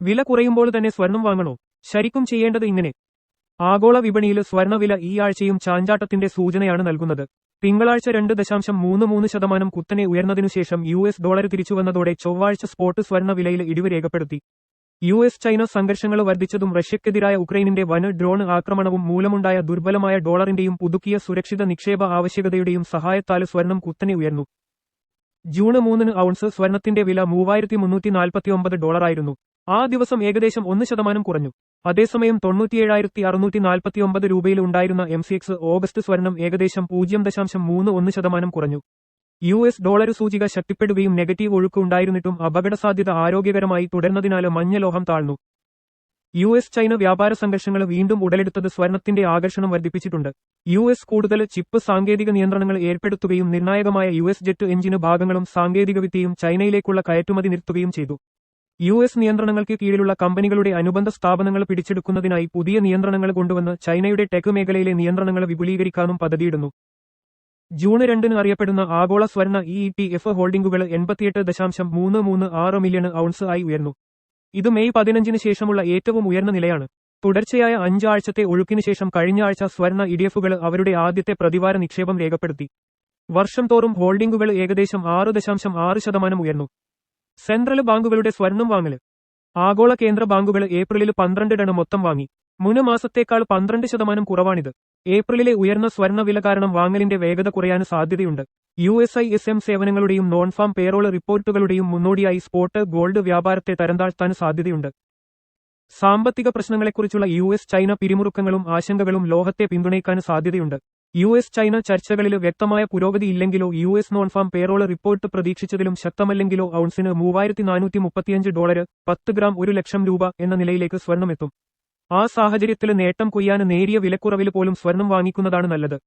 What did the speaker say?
വില കുറയുമ്പോൾ തന്നെ സ്വർണം വാങ്ങണോ? ശരിക്കും ചെയ്യേണ്ടത് ഇങ്ങനെ. ആഗോള വിപണിയിൽ സ്വർണ്ണവില ഈ ആഴ്ചയും ചാഞ്ചാട്ടത്തിന്റെ സൂചനയാണ് നൽകുന്നത്. തിങ്കളാഴ്ച 2.33% കുത്തനെ ഉയർന്നതിനുശേഷം US ഡോളർ തിരിച്ചുവന്നതോടെ ചൊവ്വാഴ്ച സ്പോട്ട് സ്വർണ്ണ വിലയിൽ ഇടിവ് രേഖപ്പെടുത്തി. US-ചൈന സംഘർഷങ്ങൾ വർദ്ധിച്ചതും റഷ്യക്കെതിരായ ഉക്രൈനിന്റെ വൻ ഡ്രോൺ ആക്രമണവും മൂലമുണ്ടായ ദുർബലമായ ഡോളറിന്റെയും പുതുക്കിയ സുരക്ഷിത നിക്ഷേപ ആവശ്യകതയുടെയും സഹായത്താൽ സ്വർണം കുത്തനെ ഉയർന്നു. ജൂൺ 3 ഔൺസ് സ്വർണത്തിന്റെ വില $3,349 ആ ദിവസം ഏകദേശം 1% കുറഞ്ഞു. അതേസമയം 97,649 രൂപയിൽ ഉണ്ടായിരുന്ന MCX ഓഗസ്റ്റ് സ്വർണം ഏകദേശം 0.31% കുറഞ്ഞു. US ഡോളർ സൂചിക ശക്തിപ്പെടുകയും നെഗറ്റീവ് ഒഴുക്ക് ഉണ്ടായിരുന്നിട്ടും അപകടസാധ്യത ആരോഗ്യകരമായി തുടർന്നതിനാൽ മഞ്ഞലോഹം താഴ്ന്നു. US-ചൈന വ്യാപാര സംഘർഷങ്ങൾ വീണ്ടും ഉടലെടുത്തത് സ്വർണത്തിന്റെ ആകർഷണം വർദ്ധിപ്പിച്ചിട്ടുണ്ട്. കൂടുതൽ ചിപ്പ് സാങ്കേതിക നിയന്ത്രണങ്ങൾ ഏർപ്പെടുത്തുകയും നിർണായകമായ ജെറ്റ് എഞ്ചിന് ഭാഗങ്ങളും സാങ്കേതികവിദ്യയും ചൈനയിലേക്കുള്ള കയറ്റുമതി നിർത്തുകയും ചെയ്തു. നിയന്ത്രണങ്ങൾക്ക് കീഴിലുള്ള കമ്പനികളുടെ അനുബന്ധ സ്ഥാപനങ്ങൾ പിടിച്ചെടുക്കുന്നതിനായി പുതിയ നിയന്ത്രണങ്ങൾ കൊണ്ടുവന്ന് ചൈനയുടെ ടെക് മേഖലയിലെ നിയന്ത്രണങ്ങൾ വിപുലീകരിക്കാനും പദ്ധതിയിടുന്നു. ജൂൺ 2 അറിയപ്പെടുന്ന ആഗോള സ്വർണ്ണ ETF ഹോൾഡിംഗുകൾ 88.336 മില്യൺ ഔൺസ് ആയി ഉയർന്നു. ഇത് മെയ് 15 ശേഷമുള്ള ഏറ്റവും ഉയർന്ന നിലയാണ്. തുടർച്ചയായ 5 ആഴ്ചത്തെ ഒഴുക്കിന് ശേഷം കഴിഞ്ഞ ആഴ്ച സ്വർണ്ണ ഇടിഎഫുകൾ അവരുടെ ആദ്യത്തെ പ്രതിവാര നിക്ഷേപം രേഖപ്പെടുത്തി. വർഷം തോറും ഹോൾഡിംഗുകൾ ഏകദേശം 6.6% ഉയർന്നു. സെൻട്രൽ ബാങ്കുകളുടെ സ്വർണം വാങ്ങല്. ആഗോള കേന്ദ്ര ബാങ്കുകൾ ഏപ്രിലിൽ 12 ടൺ മൊത്തം വാങ്ങി. മുൻ മാസത്തേക്കാൾ 12% കുറവാണിത്. ഏപ്രിലിലെ ഉയർന്ന സ്വർണ്ണ വില കാരണം വാങ്ങലിന്റെ വേഗത കുറയാൻ സാധ്യതയുണ്ട്. USISM സേവനങ്ങളുടെയും നോൺ ഫാം പേറോൾ റിപ്പോർട്ടുകളുടെയും മുന്നോടിയായി സ്പോട്ട് ഗോൾഡ് വ്യാപാരത്തെ തരംതാഴ്ത്താൻ സാധ്യതയുണ്ട്. സാമ്പത്തിക പ്രശ്നങ്ങളെക്കുറിച്ചുള്ള US-ചൈന പിരിമുറുക്കങ്ങളും ആശങ്കകളും ലോഹത്തെ പിന്തുണയ്ക്കാൻ സാധ്യതയുണ്ട്. US-ചൈന ചർച്ചകളിൽ വ്യക്തമായ പുരോഗതിയില്ലെങ്കിലോ US non farm payroll report പ്രതീക്ഷിച്ചതിലും ശക്തമല്ലെങ്കിലോ ഔൺസിന് $3,435 10 ഗ്രാം 1 ലക്ഷം രൂപ എന്ന നിലയിലേക്ക് സ്വർണമെത്തും. ആ സാഹചര്യത്തിൽ നേട്ടം കൊയ്യാൻ നേരിയ വിലക്കുറവിൽ പോലും സ്വർണം വാങ്ങിക്കുന്നതാണ് നല്ലത്.